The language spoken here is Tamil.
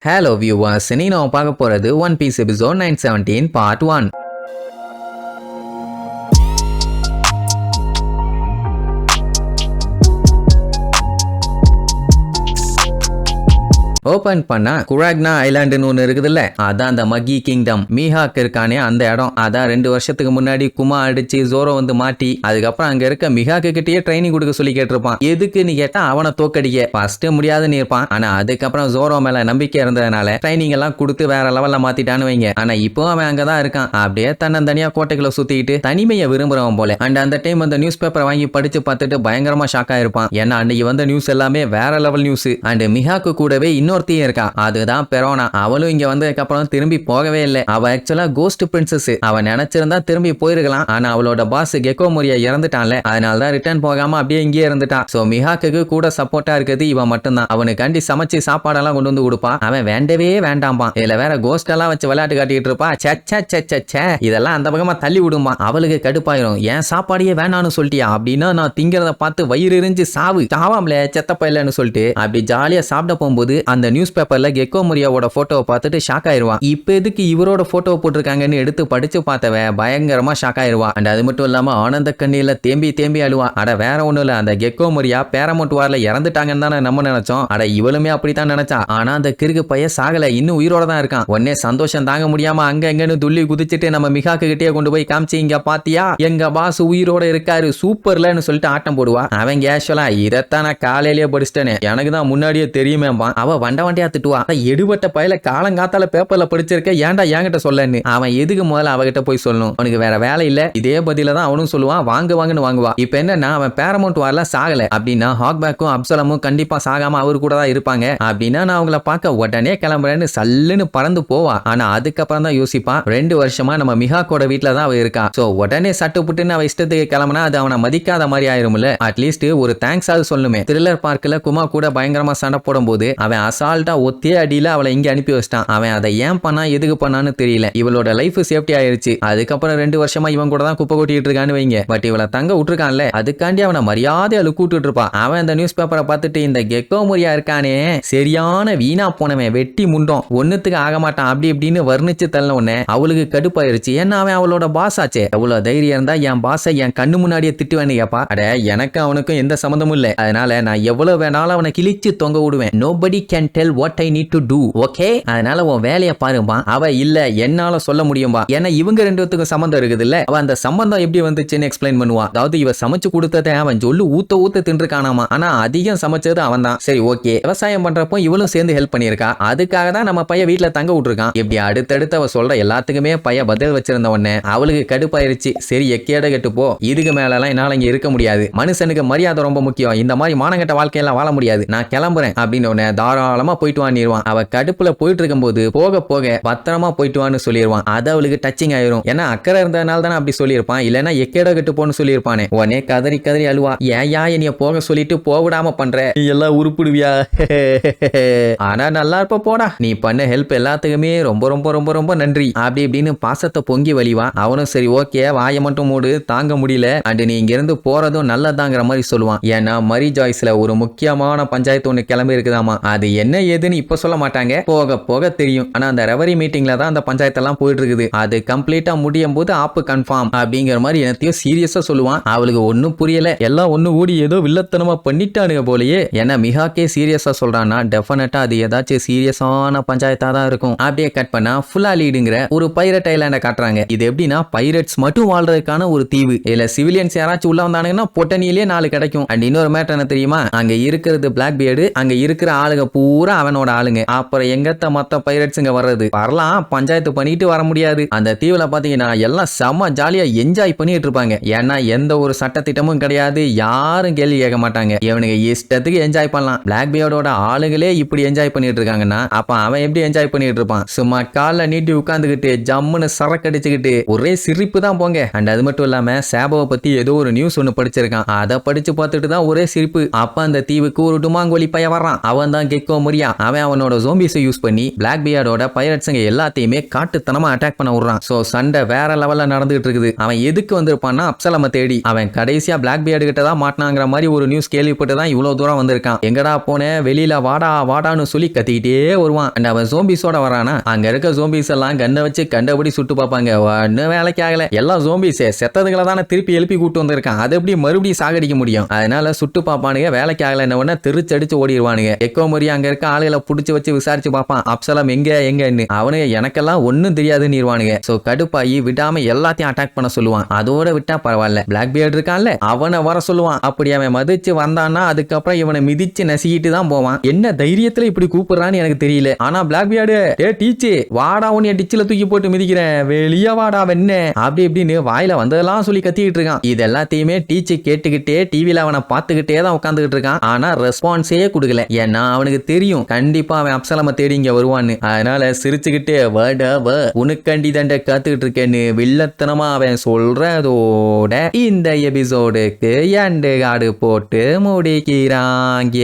Hello viewers, இனி நம்ம பார்க்க போறது One Piece episode 917 part 1. Open பண்ணா குராக்னா ஐலாண்டுன்னு ஒன்று இருக்குதுல்ல, அதான் அந்த மக்கி கிங்டம். மீஹாக் இருக்கானே அந்த இடம். அதான் 2 வருஷத்துக்கு முன்னாடி குமா அடிச்சு ஜோரோ வந்து மாட்டி அதுக்கப்புறம் அங்க இருக்க மிஹாக்கு கிட்டயே ட்ரைனிங் கொடுக்க சொல்லி கேட்டிருப்பான். எதுக்குன்னு கேட்டா அவனை தோக்கடிக்க. ஃபர்ஸ்ட் முடியாதுன்னு இருப்பான். ஆனா அதுக்கப்புறம் ஜோரோ மேல நம்பிக்கை இருந்ததுனால ட்ரைனிங் எல்லாம் கொடுத்து வேற லெவல்ல மாத்திட்டான்னு வைங்க. ஆனா இப்போ அவன் அங்கதான் இருக்கான். அப்படியே தனியா கோட்டைகளை சுத்திட்டு தனிமையை விரும்புறவன் போல. அண்ட் அந்த டைம் அந்த நியூஸ் பேப்பரை வாங்கி படிச்சு பார்த்துட்டு பயங்கரமா ஷாக் ஆயிருப்பான். ஏன்னா அன்னைக்கு வந்த நியூஸ் எல்லாமே வேற லெவல் நியூஸ். அண்ட் மிஹாக்கு கூடவே இன்னொருத்தையும் இருக்கா, அதுதான் பெரோனா. அவளும் இங்க வந்ததுக்கு அப்புறம் திரும்பி போகவே இல்லை. அவ ஆக்சுவலா கோஸ்ட் பிரின்சஸ். அவன் நினைச்சிருந்தா திரும்பி போயிருக்கலாம். ஆனா அவளோட பாஸ் கெக்கோ மோரியா இறந்துட்டான்ல, அதனாலதான் ரிட்டர்ன் போகாம அப்படியே இங்கே இருந்துட்டான். சோ மிஹாக்கு கூட சப்போர்ட்டா இருக்கிறது இவன் மட்டும்தான். அவனுக்காண்டி சமைச்சு சாப்பாடெல்லாம் கொண்டு வந்து கொடுப்பான். அவன் வேண்டவே வேண்டாம்பான். இதுல வேற கோஸ்ட் எல்லாம் வச்சு விளையாட்டு காட்டிட்டு இருப்பா. இதெல்லாம் அந்த பக்கமா தள்ளி விடுமா. அவளுக்கு கடுப்பாயிரும். ஏன் சாப்பாடையே வேணான்னு சொல்லிட்டியா அப்படின்னா நான் திங்கிறத பார்த்து வயிறு எரிஞ்சு சாவாம்ல செத்த பையலன்னு சொல்லிட்டு அப்படி ஜாலியா சாப்பிட போகும்போது அந்த நியூஸ் பேப்பர்ல கெக்கோ மோரியாவோட போட்டோவை பார்த்துட்டு ஷாக் ஆயிருவான். இப்ப எதுக்கு இவரோட போட்டோ போட்டிருக்காங்கன்னு எடுத்து படிச்சு பார்த்தவ பயங்கரமா ஷாக் ஆயிருவா. அண்ட் அது மட்டும் இல்லாம ஆனந்த கண்ணியில தேம்பி அழுவா. அட வேற ஒண்ணும் இல்ல, அந்த கெக்கோ மோரியா பேரமௌண்ட் வார்ல இறந்துட்டாங்கன்னு தானே நம்ம நினைச்சோம். அட இவளுமே அப்படித்தான் நினைச்சா. ஆனா அந்த கிறுக்கு பைய சாகல, இன்னும் உயிரோட தான் இருக்கான். உடனே சந்தோஷம் தாங்க முடியாம அங்க எங்கன்னு துள்ளி குதிச்சுட்டு நம்ம மிகாக்கு கிட்டே கொண்டு போய் காமிச்சு, இங்க பாத்தியா எங்க பாஸ் உயிரோட இருக்காரு சூப்பர்லன்னு சொல்லிட்டு ஆட்டம் போடுவா. அவன் கேஷுவலா இதத்தான் நான் காலையிலேயே படிச்சிட்டேனே, எனக்கு தான் முன்னாடியே தெரியுமேம்பா. அவ வண்டியா திட்டுவா. எடுபட்ட பையில காலங்காத்தால பேப்பர்ல படிச்சிருக்க, ஏன்டா என்கிட்ட சொல்லன்னு. அவன் எதுக்கு முதல்ல அவகிட்ட போய் சொல்லணும், அவனுக்கு வேற வேலை இல்ல. இதே பதில தான் அவனும் சொல்லுவான். வாங்குன்னு வாங்குவா. இப்ப என்னன்னா அவன் பேரமௌண்ட் வார்ல சாகல அப்படின்னா ஹாக்பேக்கும் அப்சலமும் கண்டிப்பா சாகாம அவரு கூட தான் இருப்பாங்க அப்படின்னா நான் அவங்கள பார்க்க உடனே கிளம்புறேன்னு சல்லுன்னு பறந்து போவா. ஆனா அதுக்கப்புறம் தான் யோசிப்பான், 2 வருஷமா நம்ம மிஹாக்கோட வீட்டுல தான் அவ இருக்கா. சோ உடனே சட்டு புட்டுன்னு அவ இஷ்டத்துக்கு கிளம்புனா அது அவனை மதிக்காத மாதிரி ஆயிரும்ல. அட்லீஸ்ட் ஒரு தேங்க்ஸ் ஆகுது சொல்லுமே. த்ரில்லர் பார்க்ல குமா கூட பயங்கரமா சண்டை போடும் போது அவன் அசால்ட்டா ஒத்தே அடியில அவளை இங்க அனுப்பி வச்சிட்டான். அவன் அதை ஏன் பண்ணா எதுக்கு பண்ணான்னு தெரியல. இவளோட லைஃப் சேஃப்டி ஆயிருச்சு. அதுக்கப்புறம் 2 வருஷமா இவன் கூட தான் குப்பை கொட்டிட்டு இருக்கான்னு வைங்க. பட் இவளை தங்க விட்டுருக்கான்ல, அதுக்காண்டி அவனை மரியாதையா கூட்டிட்டு இருப்பான். அவன் அந்த நியூஸ் பேப்பரை பார்த்துட்டு இந்த கெக்கோ மோரியா இருக்கானே சரியான வீணா போனவன், வெட்டி முண்டோம், ஒண்ணுத்துக்கு ஆக மாட்டான் அப்படி இப்படின்னு வர்ணிச்சு தள்ள உடனே அவளுக்கு கடுப்பாயிருச்சு. ஏன்னா அவன் அவளோட பாஸ் ஆச்சே. அவ்வளவு தைரியம் இருந்தா என் பாஸை என் கண்ணு முன்னாடியே திட்டுவேன்னு கேப்பா. அட எனக்கு அவனுக்கும் எந்த சம்மந்தமும் இல்ல, அதனால நான் எவ்வளவு வேணாலும் அவனை கிழிச்சு தொங்க விடுவேன். nobody can tell what I need to do, okay? அதனால உன் வேலையை பாருப்பா. அவ இல்ல என்னால சொல்ல முடியும்பா. ஏன்னா இவங்க 2 பேத்துக்கும் சம்பந்தம் இருக்குது இல்ல. அவ அந்த சம்பந்தம் எப்படி வந்துச்சுன்னு எக்ஸ்பிளைன் பண்ணுவா. அதாவது இவ சமைச்சு கொடுத்ததை அவன் சொல்லு ஊத்த தின்றுக்கானாமா. ஆனா அதிகம் சமைச்சது அவன் தான். சரி ஓகே, விவசாயம் பண்றப்போ இவளும் சேர்ந்து ஹெல்ப் பண்ணிருக்கா. அதுக்காக தான் நம்ம பையன் வீட்டுல தங்க விட்டுருக்கான். இப்படி அடுத்தடுத்து அவ சொல்ற எல்லாத்துக்குமே பையன் பதில் வச்சிருந்த உடனே அவளுக்கு கடுப்பாயிருச்சு. சரி எக்கேட கெட்டு போ, இதுக்கு மேல எல்லாம் என்னால இங்க இருக்க முடியாது. மனுஷனுக்கு மரியாதை ரொம்ப முக்கியம். இந்த மாதிரி மானங்கட்ட வாழ்க்கையெல்லாம் வாழ முடியாது. நான் கிளம்புறேன் அப்படின்னு உடனே தாராளமா போயிட்டு வான்னிடுவான். அவ கடுப்புல போயிட்டு இருக்கும்போது போக பத்திரமா போயிட்டு வான்னு சொல்லிடுவான். அது அவளுக்கு டச்சிங் ஆயிரும். ஏன்னா அக்கறை இருந்ததுனால தானே அப்படி சொல்லியிருப்பான். இல்லன்னா எக்கேட கெட்டு போன்னு சொல்லியிருப்பானே. உடனே கதறி அழுவா. ஏயா என்னைய போக சொல்லிட்டு போவிடாம பண்ற, நீ எல்லாம் உருப்பிடுவியா? ஆனா நல்லா இருப்ப போடா, நீ பண்ண ஹெல்ப் எல்லாத்துக்குமே ரொம்ப ரொம்ப ரொம்ப ரொம்ப நன்றி அப்படி இப்படின்னு பாசத்தை பொங்கி வலிவா. அவனும் சரி ஓகே வாய மட்டும் மூடு, தாங்க முடியல அண்ட் நீ இங்க இருந்து போறதும் நல்லதாங்கிற மாதிரி சொல்லுவான். ஏன்னா மரி ஜாய்ஸ்ல ஒரு முக்கியமான பஞ்சாயத்து ஒண்ணு கிளம்பி இருக்குதாமா. அது என்ன ஏதுன்னு இப்ப சொல்ல மாட்டாங்க, போக தெரியும். ஆனா அந்த ரெவரி மீட்டிங்ல தான் அந்த பஞ்சாயத்தெல்லாம் போயிட்டு இருக்குது. அது கம்ப்ளீட்டா முடியும் போது ஆப்பு கன்ஃபார்ம் அப்படிங்கிற மாதிரி என்னத்தையும் சீரியஸா சொல்லுவான். அவளுக்கு ஒன்னும் புரியல. எல்லாம் ஒண்ணு ஓடி ஏதோ வில்லத்தனமா பண்ணிட்டானுங்க போலயே. ஏன்னா மிகாக்கே சீரியஸா சொல்றான்னா டெஃபினட்டா அது ஏதாச்சும் சீரியஸான பஞ்சாயத்தா தான் இருக்கும். அப்படியே கட் பண்ணா ஃபுல்லா லீடுங்கிற ஒரு பைரட் ஐலாண்ட காட்டுறாங்க. இது எப்படின்னா பைரட்ஸ் மட்டும் வாழ்றதுக்கான ஒரு தீவு. இல்ல சிவிலியன்ஸ் யாராச்சும் உள்ள வந்தானுங்கன்னா பொட்டனியிலே 4 கிடைக்கும். அண்ட் இன்னொரு மேட்டர் என்ன தெரியுமா, அங்க இருக்கிறது பிளாக் பியர்டு, அங்க இருக்கிற ஆளுங்க பூரா அவனோட ஆளுங்க. அப்புறம் எங்கத்த மத்த பைரட்ஸ் இங்க வர்றது வரலாம், பஞ்சாயத்து பண்ணிட்டு வர முடியாது. அந்த தீவுல பாத்தீங்கன்னா எல்லாம் செம்ம ஜாலியா என்ஜாய் பண்ணிட்டு இருப்பாங்க. ஏன்னா எந்த ஒரு சட்டத்திட்டமும் கிடையாது, யாரும் கேள்வி கேட்க மாட்டாங்க. இவனுக்கு இஷ்டத்துக்கு என்ஜாய் பண்ணலாம். பிளாக் பியர்டோட ஆளுங்களே இப்படி என்ஜாய் பண்ணிட்டு இருக்காங்கன்னா அப்ப அவன் எப்படி என்ஜாய் பண்ணிட்டு இருப்பான்? சும்மா கால நீட்டி உட்கார்ந்துகிட்டு ஜம்முன்னு சரக்கு அடிச்சுக்கிட்டு ஒரே சிரிப்பு தான் போங்க. அண்ட் அது மட்டும் இல்லாம சேபோவை பத்தி ஏதோ ஒரு நியூஸ் ஒன்னு படிச்சிருக்கான். அதை படிச்சு பார்த்துட்டு தான் ஒரே சிரிப்பு. அப்ப அந்த தீவுக்கு ஒரு டுமாங்கோலி பையன் வர்றான். அவன் தான் கெக்கோ மொரியா அவன் அவனோட ஜோம்பிஸை யூஸ் பண்ணி பிளாக் பியர்டோட பைரட்ஸுங்க எல்லாத்தையுமே காட்டுத்தனமா அட்டாக் பண்ண விடுறான். சோ சண்டை வேற லெவல்ல நடந்துட்டு இருக்குது. அவன் எதுக்கு வந்திருப்பான்னா அப்சலம தேடி. அவன் கடைசியா பிளாக் பியர்டு கிட்ட தான் மாட்டினாங்கிற மாதிரி ஒரு நியூஸ் கேள்விப்பட்டு தான் இவ்வளவு தூரம் வந்திருக்கான். எங்கடா போன, வெளியில வாடா வாடான்னு சொல்லி கத்திக்கிட்டே வருவான். அண்ட் அவன் ஜோம்பிஸோட வரானா, அங்க இருக்க ஜோம்பிஸ் எல்லாம் கண்ணை வச்சு கண்டபடி சுட்டு பார்ப்பாங்க. ஒன்னும் வேலைக்கு ஆகல. எல்லா ஜோம்பிஸே செத்ததுகளை தானே திருப்பி எழுப்பி கூட்டு வந்திருக்கான். அது எப்படி மறுபடியும் சாகடிக்க முடியும்? அதனால சுட்டு பார்ப்பானுங்க. வேலைக்கு ஆகல என்ன திருச்சடிச்சு ஓடிடுவானுங்க. எக்கோ மொரி அங்க இருக்க ஆளுகளை புடிச்சு வச்சு விசாரிச்சு பார்ப்பான். அப்சலம் எங்கன்னு. அவனுங்க எனக்கெல்லாம் ஒன்னும் தெரியாதுன்னு இருவானுங்க. சோ கடுப்பாயி விடாம எல்லாத்தையும் அட்டாக் பண்ண சொல்லுவான். அதோட விட்டா பரவாயில்ல, பிளாக் பியர்ட் இருக்கான்ல அவனை வர சொல்லுவான். அப்படி அவன் மதிச்சு வந்தான்னா அதுக்கப்புறம் இவனை மிதிச்சு நசிக்கிட்டு தான் போவான். என்ன தைரியத்துல இப்படி கூப்பிடுறான்னு எனக்கு தெரியல. ஆனா பிளாக் பியர்டு டீச்சு வாடா உன்னைய டிச்சில தூக்கி போட்டு மிதிக்கிறேன், வெளியே வாடா வெண்ண அப்படி இப்படின்னு வாயில வந்ததெல்லாம் சொல்லி கத்திக்கிட்டு இருக்கான். இது எல்லாத்தையுமே டீச்சு கேட்டுக்கிட்டே டிவில அவனை பார்த்துக்கிட்டே தான் உட்காந்துக்கிட்டு இருக்கான். ஆனா ரெஸ்பான்ஸே கொடுக்கல. ஏன்னா அவனுக்கு தெரியும் கண்டிப்பா அவன் அப்சலம தேடி இங்க வருவான்னு. அதனால சிரிச்சுக்கிட்டே உனக்கண்டி தண்டை காத்துக்கிட்டு இருக்கேன்னு வில்லத்தனமா அவன் சொல்றதோட இந்த எபிசோடுக்கு எண்டு காடு போட்டு முடிக்கிறாங்க.